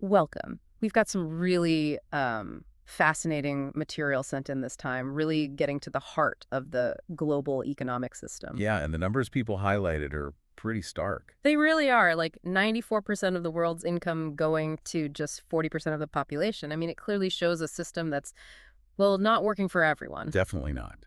Welcome. We've got some really fascinating material sent in this time, really getting to the heart of the global economic system. Yeah, and the numbers people highlighted are pretty stark. They really are, like 94% of the world's income going to just 40% of the population. I mean, it clearly shows a system that's, well, not working for everyone. Definitely not.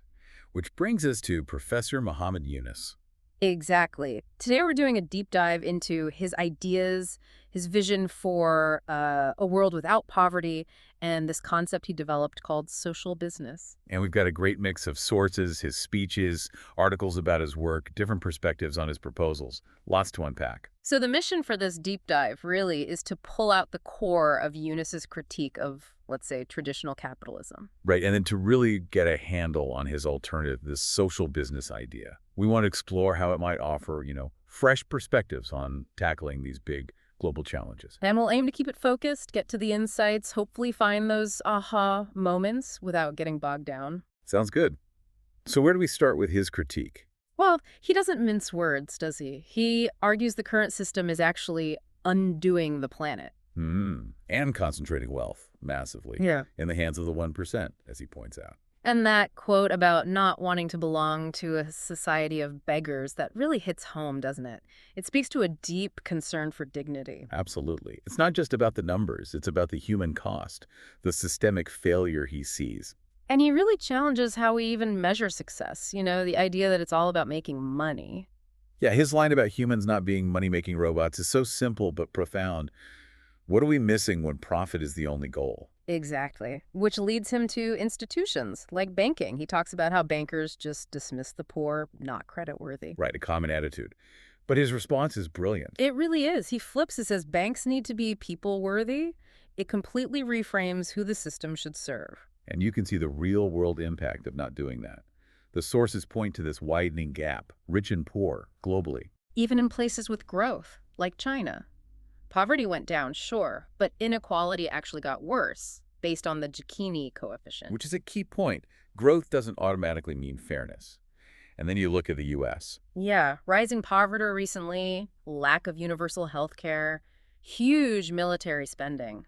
Which brings us to Professor Muhammad Yunus. Exactly. Today we're doing a deep dive into his ideas, his vision for a world without poverty, and this concept he developed called social business. And we've got a great mix of sources, his speeches, articles about his work, different perspectives on his proposals. Lots to unpack. So the mission for this deep dive really is to pull out the core of Eunice's critique of, let's say, traditional capitalism. Right, and then to really get a handle on his alternative, this social business idea. We want to explore how it might offer, fresh perspectives on tackling these big global challenges. And we'll aim to keep it focused, get to the insights, hopefully find those aha moments without getting bogged down. Sounds good. So where do we start with his critique? Well, he doesn't mince words, does he? He argues the current system is actually undoing the planet. And concentrating wealth massively Yeah. in the hands of the 1%, as he points out. And that quote about not wanting to belong to a society of beggars, that really hits home, doesn't it? It speaks to a deep concern for dignity. Absolutely. It's not just about the numbers. It's about the human cost, the systemic failure he sees. And he really challenges how we even measure success, the idea that it's all about making money. Yeah, his line about humans not being money-making robots is so simple but profound. What are we missing when profit is the only goal? Exactly. Which leads him to institutions like banking. He talks about how bankers just dismiss the poor, not creditworthy. Right, a common attitude. But his response is brilliant. It really is. He flips it, says banks need to be people worthy. It completely reframes who the system should serve. And you can see the real-world impact of not doing that. The sources point to this widening gap, rich and poor, globally. Even in places with growth, like China. Poverty went down, sure, but inequality actually got worse, based on the Gini coefficient. Which is a key point. Growth doesn't automatically mean fairness. And then you look at the U.S. Yeah, rising poverty recently, lack of universal health care, huge military spending.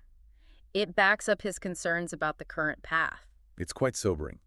It backs up his concerns about the current path. It's quite sobering.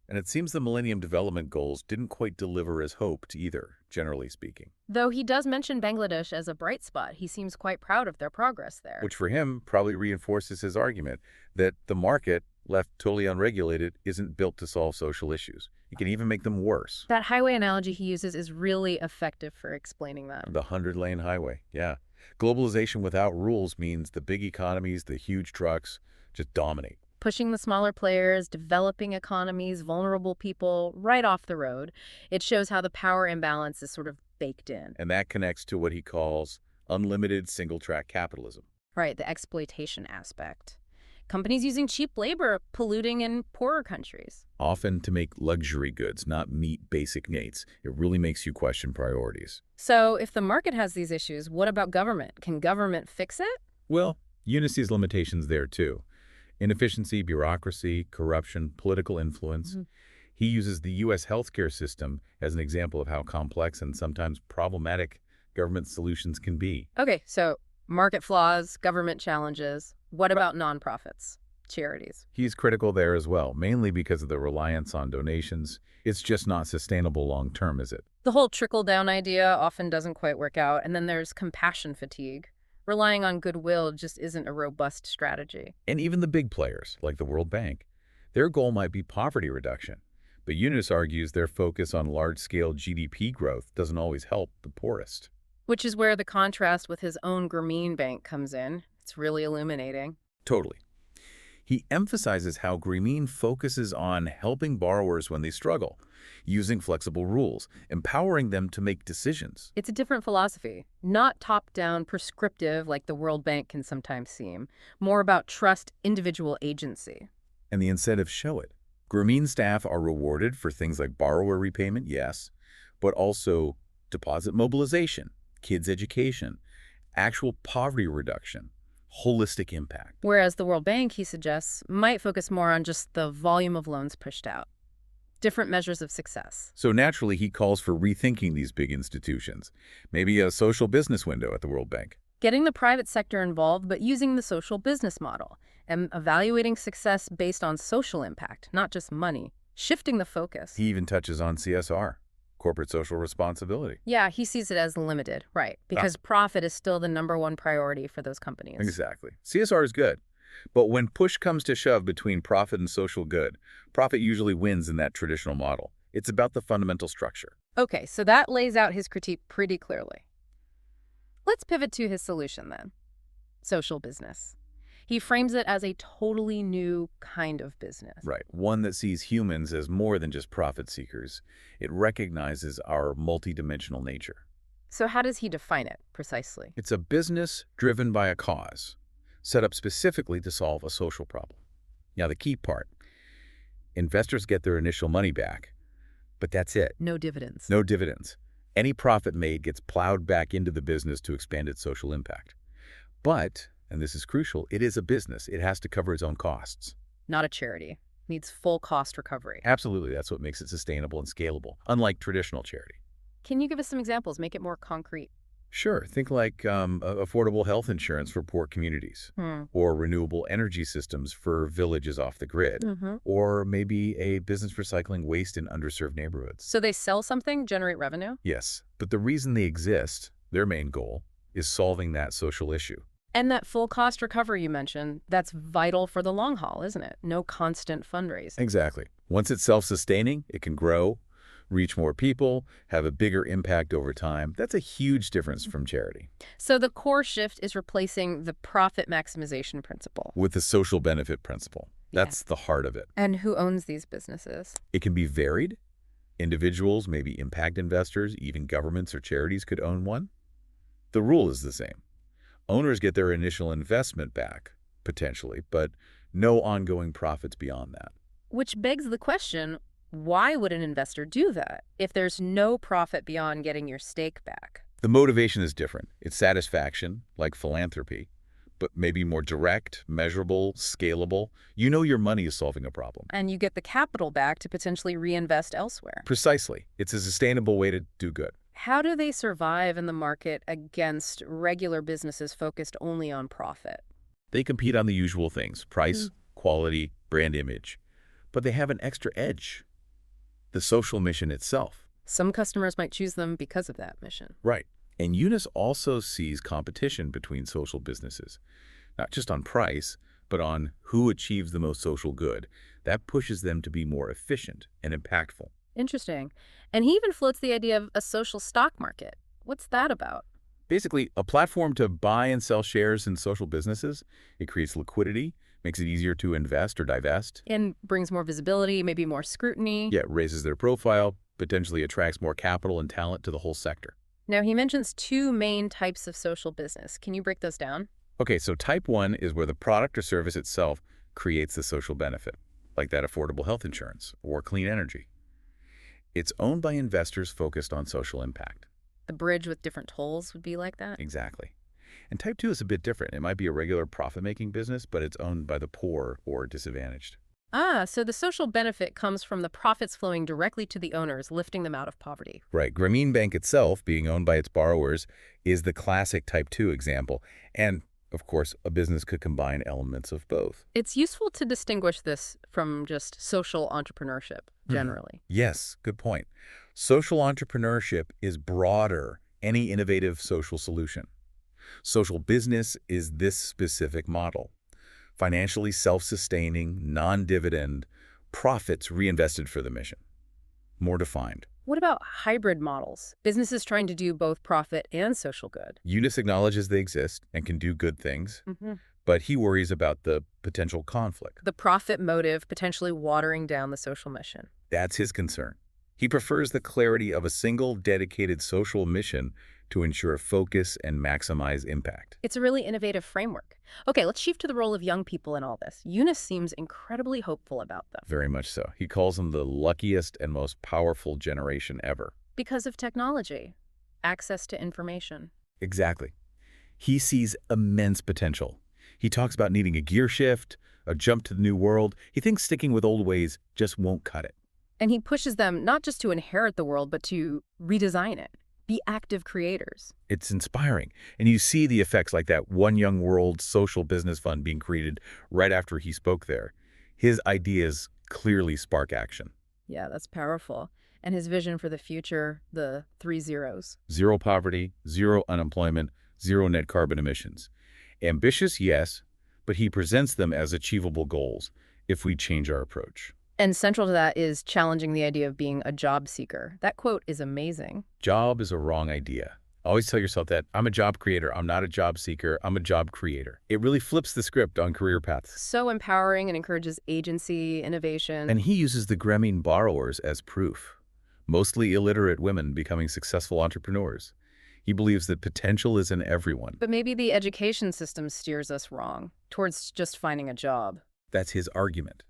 And it seems the Millennium Development Goals didn't quite deliver as hoped either, generally speaking. Though he does mention Bangladesh as a bright spot, he seems quite proud of their progress there. Which for him probably reinforces his argument that the market, left totally unregulated, isn't built to solve social issues. It can even make them worse. That highway analogy he uses is really effective for explaining that. The 100-lane highway, yeah. Globalization without rules means the big economies, the huge trucks, just dominate. Pushing the smaller players, developing economies, vulnerable people right off the road. It shows how the power imbalance is sort of baked in. And that connects to what he calls unlimited single-track capitalism. Right, the exploitation aspect. Companies using cheap labor, polluting in poorer countries. Often to make luxury goods, not meet basic needs. It really makes you question priorities. So if the market has these issues, what about government? Can government fix it? Well, Yunus sees limitations there too. Inefficiency, bureaucracy, corruption, political influence. He uses the U.S. healthcare system as an example of how complex and sometimes problematic government solutions can be. Okay, so market flaws, government challenges. What about nonprofits, charities? He's critical there as well, mainly because of the reliance on donations. It's just not sustainable long term, is it? The whole trickle-down idea often doesn't quite work out, and then there's compassion fatigue. Relying on goodwill just isn't a robust strategy. And even the big players, like the World Bank, their goal might be poverty reduction. But Yunus argues their focus on large-scale GDP growth doesn't always help the poorest. Which is where the contrast with his own Grameen Bank comes in. It's really illuminating. Totally. He emphasizes how Grameen focuses on helping borrowers when they struggle, using flexible rules, empowering them to make decisions. It's a different philosophy, not top-down, prescriptive like the World Bank can sometimes seem, more about trust, individual agency. And the incentives show it. Grameen staff are rewarded for things like borrower repayment, yes, but also deposit mobilization, kids' education, actual poverty reduction, holistic impact. Whereas the World Bank, he suggests, might focus more on just the volume of loans pushed out. Different measures of success. So naturally, he calls for rethinking these big institutions, maybe a social business window at the World Bank. Getting the private sector involved, but using the social business model and evaluating success based on social impact, not just money, shifting the focus. He even touches on CSR, corporate social responsibility. Yeah, he sees it as limited, right, Ah, because profit is still the #1 priority for those companies. exactly. CSR is good. But when push comes to shove between profit and social good, profit usually wins in that traditional model. It's about the fundamental structure. Okay, so that lays out his critique pretty clearly. Let's pivot to his solution then. Social business. He frames it as a totally new kind of business. Right. One that sees humans as more than just profit seekers. It recognizes our multidimensional nature. So how does he define it precisely? It's a business driven by a cause, set up specifically to solve a social problem. Now, the key part, investors get their initial money back, but that's it. No dividends. No dividends. Any profit made gets plowed back into the business to expand its social impact. But, and this is crucial, it is a business. It has to cover its own costs. Not a charity. Needs full cost recovery. Absolutely, that's what makes it sustainable and scalable, unlike traditional charity. Can you give us some examples? Make it more concrete. Sure, think like affordable health insurance for poor communities, Hmm. or renewable energy systems for villages off the grid, Mm-hmm. or maybe a business recycling waste in underserved neighborhoods. So they sell something, generate revenue? Yes, but the reason they exist, their main goal, is solving that social issue. And that full cost recovery you mentioned, that's vital for the long haul, isn't it? No constant fundraising. Exactly. Once it's self-sustaining, it can grow, reach more people, have a bigger impact over time. That's a huge difference from charity. So the core shift is replacing the profit maximization principle. With the social benefit principle. Yeah. That's the heart of it. And who owns these businesses? It can be varied. Individuals, maybe impact investors, even governments or charities could own one. The rule is the same. Owners get their initial investment back, potentially, but no ongoing profits beyond that. Which begs the question, why would an investor do that if there's no profit beyond getting your stake back? The motivation is different. It's satisfaction, like philanthropy, but maybe more direct, measurable, scalable. You know your money is solving a problem. And you get the capital back to potentially reinvest elsewhere. Precisely. It's a sustainable way to do good. How do they survive in the market against regular businesses focused only on profit? They compete on the usual things, price, quality, brand image. But they have an extra edge, the social mission itself. Some customers might choose them because of that mission. Right. And Yunus also sees competition between social businesses, not just on price, but on who achieves the most social good. That pushes them to be more efficient and impactful. Interesting. And he even floats the idea of a social stock market. What's that about? Basically, a platform to buy and sell shares in social businesses. It creates liquidity, makes it easier to invest or divest. And brings more visibility, maybe more scrutiny. Yeah, it raises their profile, potentially attracts more capital and talent to the whole sector. Now, he mentions two main types of social business. Can you break those down? Okay, so type 1 is where the product or service itself creates the social benefit, like that affordable health insurance or clean energy. It's owned by investors focused on social impact. The bridge with different tolls would be like that? Exactly. And type 2 is a bit different. It might be a regular profit-making business, but it's owned by the poor or disadvantaged. Ah, so the social benefit comes from the profits flowing directly to the owners, lifting them out of poverty. Right. Grameen Bank itself, being owned by its borrowers, is the classic type 2 example. And, of course, a business could combine elements of both. It's useful to distinguish this from just social entrepreneurship, generally. Yes, good point. Social entrepreneurship is broader, any innovative social solution. Social business is this specific model. Financially self-sustaining, non-dividend, profits reinvested for the mission. More defined. What about hybrid models? Businesses trying to do both profit and social good. Yunus acknowledges they exist and can do good things, Mm-hmm. but he worries about the potential conflict. The profit motive potentially watering down the social mission. That's his concern. He prefers the clarity of a single dedicated social mission to ensure focus and maximize impact. It's a really innovative framework. Okay, let's shift to the role of young people in all this. Yunus seems incredibly hopeful about them. Very much so. He calls them the luckiest and most powerful generation ever. Because of technology, access to information. Exactly. He sees immense potential. He talks about needing a gear shift, a jump to the new world. He thinks sticking with old ways just won't cut it. And he pushes them not just to inherit the world, but to redesign it. Be active creators. It's inspiring. And you see the effects like that One Young World social business fund being created right after he spoke there. His ideas clearly spark action. Yeah, that's powerful. And his vision for the future, the three zeros. Zero poverty, zero unemployment, zero net carbon emissions. Ambitious, yes, but he presents them as achievable goals if we change our approach. And central to that is challenging the idea of being a job seeker. That quote is amazing. Job is a wrong idea. Always tell yourself that I'm a job creator. I'm not a job seeker. I'm a job creator. It really flips the script on career paths. So empowering and encourages agency, innovation. And he uses the Grameen borrowers as proof. Mostly illiterate women becoming successful entrepreneurs. He believes that potential is in everyone. But maybe the education system steers us wrong, towards just finding a job. That's his argument.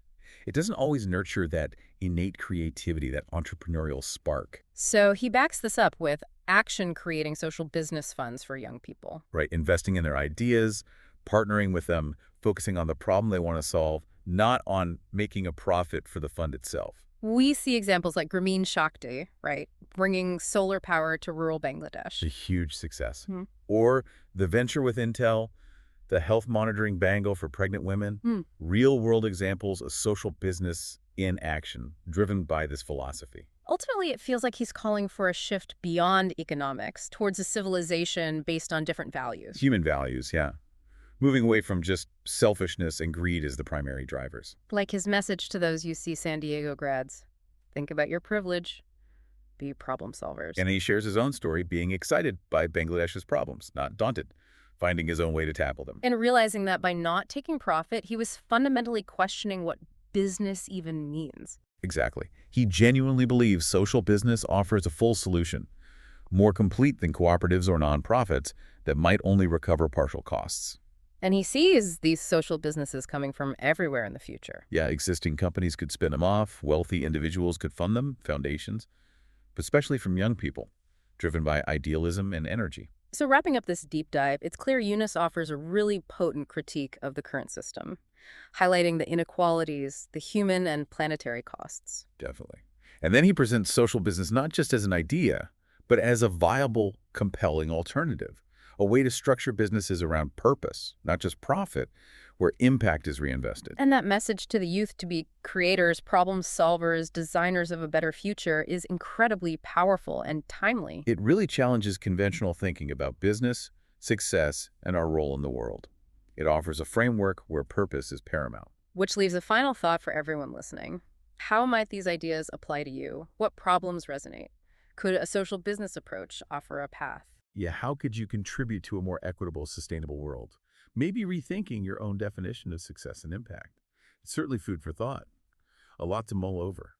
It doesn't always nurture that innate creativity, that entrepreneurial spark. So he backs this up with action creating social business funds for young people. Right? Investing in their ideas, partnering with them, focusing on the problem they want to solve, not on making a profit for the fund itself. We see examples like Grameen Shakti, right, bringing solar power to rural Bangladesh. A huge success. Hmm. Or the venture with Intel, the health monitoring bangle for pregnant women, real-world examples of social business in action, driven by this philosophy. Ultimately, it feels like he's calling for a shift beyond economics, towards a civilization based on different values. Human values, yeah. Moving away from just selfishness and greed as the primary drivers. Like his message to those UC San Diego grads. Think about your privilege. Be problem solvers. And he shares his own story, being excited by Bangladesh's problems, not daunted, finding his own way to tackle them. And realizing that by not taking profit, he was fundamentally questioning what business even means. Exactly. He genuinely believes social business offers a full solution, more complete than cooperatives or nonprofits that might only recover partial costs. And he sees these social businesses coming from everywhere in the future. Yeah, existing companies could spin them off, wealthy individuals could fund them, foundations, but especially from young people, driven by idealism and energy. So wrapping up this deep dive, it's clear Yunus offers a really potent critique of the current system, highlighting the inequalities, the human and planetary costs. Definitely. And then he presents social business not just as an idea, but as a viable, compelling alternative, a way to structure businesses around purpose, not just profit, where impact is reinvested. And that message to the youth to be creators, problem solvers, designers of a better future is incredibly powerful and timely. It really challenges conventional thinking about business, success, and our role in the world. It offers a framework where purpose is paramount. Which leaves a final thought for everyone listening. How might these ideas apply to you? What problems resonate? Could a social business approach offer a path? Yeah, how could you contribute to a more equitable, sustainable world? Maybe rethinking your own definition of success and impact. It's certainly food for thought. A lot to mull over.